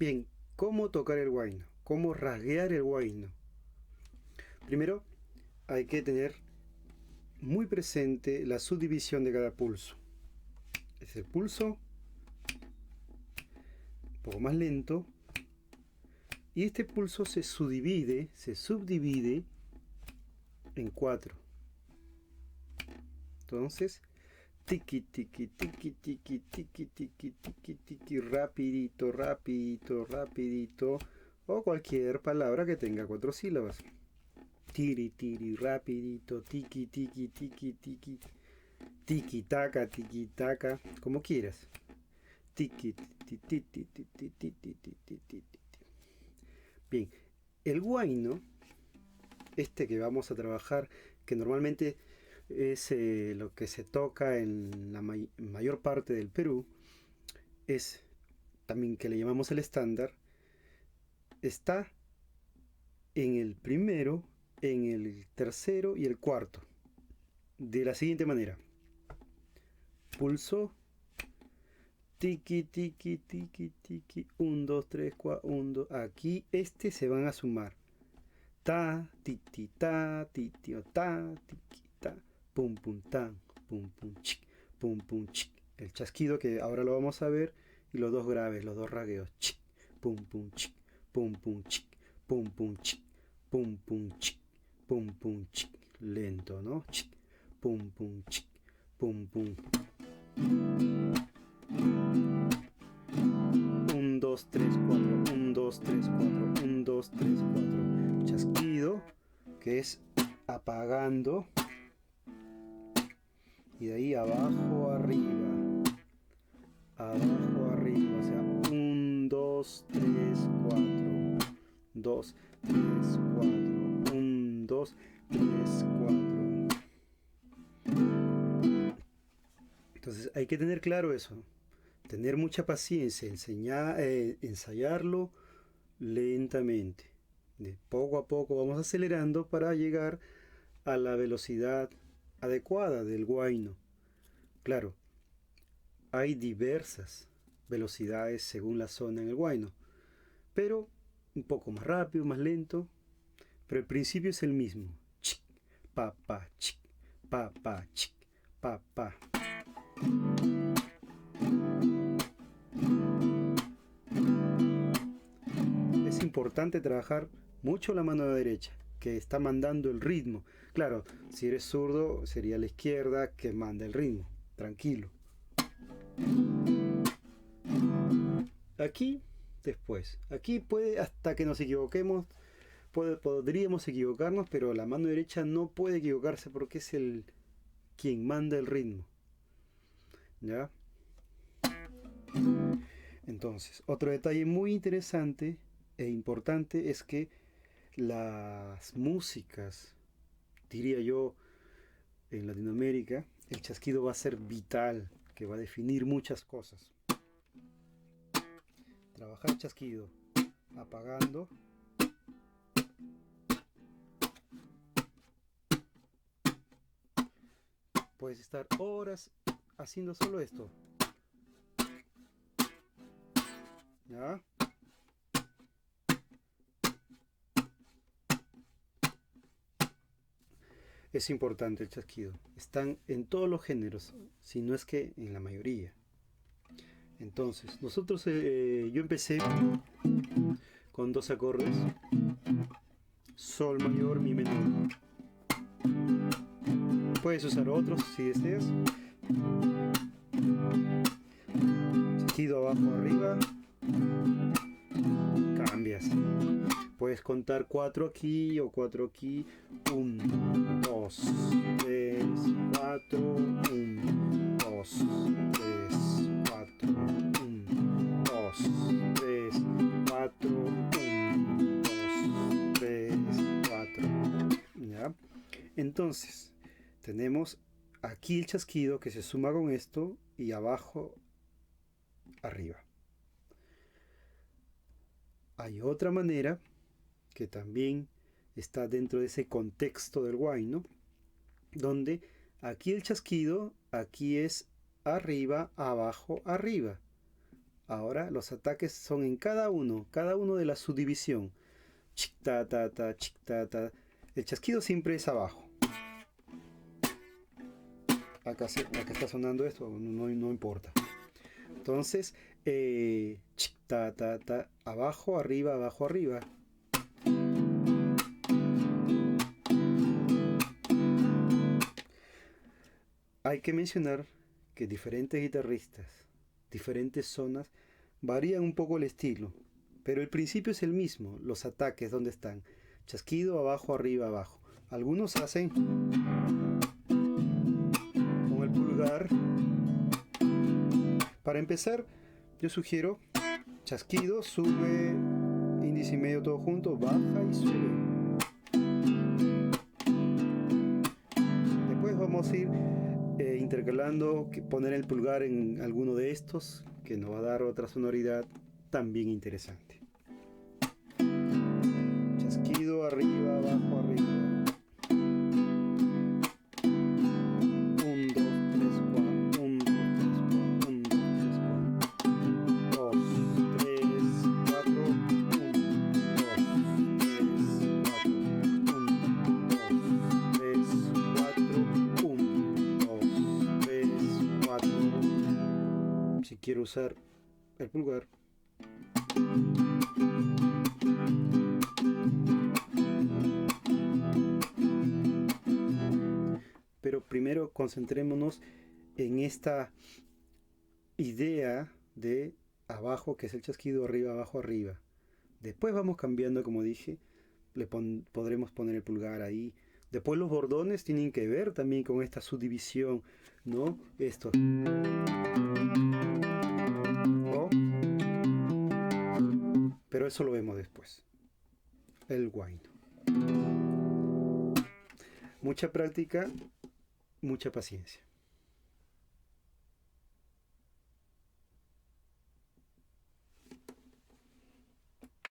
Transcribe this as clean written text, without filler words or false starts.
Bien, ¿cómo tocar el huayno? ¿Cómo rasguear el huayno? Primero, hay que tener muy presente la subdivisión de cada pulso. Es el pulso un poco más lento, y este pulso se subdivide en 4. Entonces, tiki tiki tiki tiki tiki tiki tiki tiki, rapidito, rapidito, rapidito, o cualquier palabra que tenga 4 sílabas. Tiri tiri, rapidito, tiki tiki tiki tiki, tiki taka, como quieras. Tiki tiki tiki tiki tiki tiki tiki. Bien, el huayno, este que vamos a trabajar, que normalmente es lo que se toca en la mayor parte del Perú, es también que le llamamos el estándar, está en el primero, en el tercero y el cuarto, de la siguiente manera: pulso, tiki tiki tiki tiki, 1 2 3 4 1 2. Aquí se van a sumar ta titi ta titi o ta tiki ta, pum pum tan, pum pum chic, pum pum chic. El chasquido que ahora lo vamos a ver, y los dos graves, los dos ragueos: chic, pum pum chic, pum pum chic, pum pum chic, pum pum chic, pum pum chic. Lento, ¿no? Chic, pum pum chic, pum pum. 1 2 3 4, 1 2 3 4, 1 2 3 4. Chasquido, que es apagando, y de ahí abajo arriba, abajo arriba, o sea, 1 2 3 4, 2 3 4, 1 2 3 4. Entonces hay que tener claro eso, tener mucha paciencia, ensayarlo lentamente. De poco a poco vamos acelerando para llegar a la velocidad adecuada del huayno. Claro, hay diversas velocidades según la zona en el huayno, pero un poco más rápido, más lento, pero el principio es el mismo: chic, pa pa, chic, pa pa, chic, pa pa. Es importante trabajar mucho la mano derecha, que está mandando el ritmo. Claro, si eres zurdo sería la izquierda que manda el ritmo. Tranquilo. Aquí, después. Aquí puede, hasta que nos equivoquemos, podríamos equivocarnos, pero la mano derecha no puede equivocarse porque es quien manda el ritmo. ¿Ya? Entonces, otro detalle muy interesante e importante es que las músicas, diría yo, en Latinoamérica, el chasquido va a ser vital, que va a definir muchas cosas. Trabajar el chasquido apagando, puedes estar horas haciendo solo esto. ¿Ya? Es importante el chasquido. Están en todos los géneros, si no es que en la mayoría. Entonces, yo empecé con 2 acordes: sol mayor, mi menor. Puedes usar otros si deseas. Chasquido abajo, arriba. Cambias. Puedes contar 4 aquí o 4 aquí. 1, 2, 3, 4. 1, 2, 3, 4. 1, 2, 3, 4. 1, 2, 3, 4. ¿Ya? Entonces, tenemos aquí el chasquido que se suma con esto, y abajo, arriba. Hay otra manera que también está dentro de ese contexto del huayno, donde aquí el chasquido, aquí es arriba, abajo, arriba. Ahora los ataques son en cada uno de la subdivisión. Chic, ta, ta, ta, chic, ta, ta. El chasquido siempre es abajo. Acá está sonando esto, no importa. Entonces, chic, ta, ta, ta, abajo, arriba, abajo, arriba. Hay que mencionar que diferentes guitarristas, diferentes zonas, varían un poco el estilo, pero el principio es el mismo, los ataques, ¿dónde están? Chasquido, abajo, arriba, abajo. Algunos hacen con el pulgar. Para empezar, yo sugiero chasquido, sube, índice y medio todo junto, baja y sube. Después vamos a ir intercalando, poner el pulgar en alguno de estos, que nos va a dar otra sonoridad también interesante. Chasquido, arriba, abajo, arriba. 1, 2, 3, 4. 1, 2, 3, 4. 1, 2, 3, 4. Si quiero usar el pulgar. Pero primero concentrémonos en esta idea de abajo, que es el chasquido, arriba, abajo, arriba. Después vamos cambiando, como dije, podremos poner el pulgar ahí. Después los bordones tienen que ver también con esta subdivisión, ¿no? Esto. ¿No? Pero eso lo vemos después. El guayno. Mucha práctica, mucha paciencia.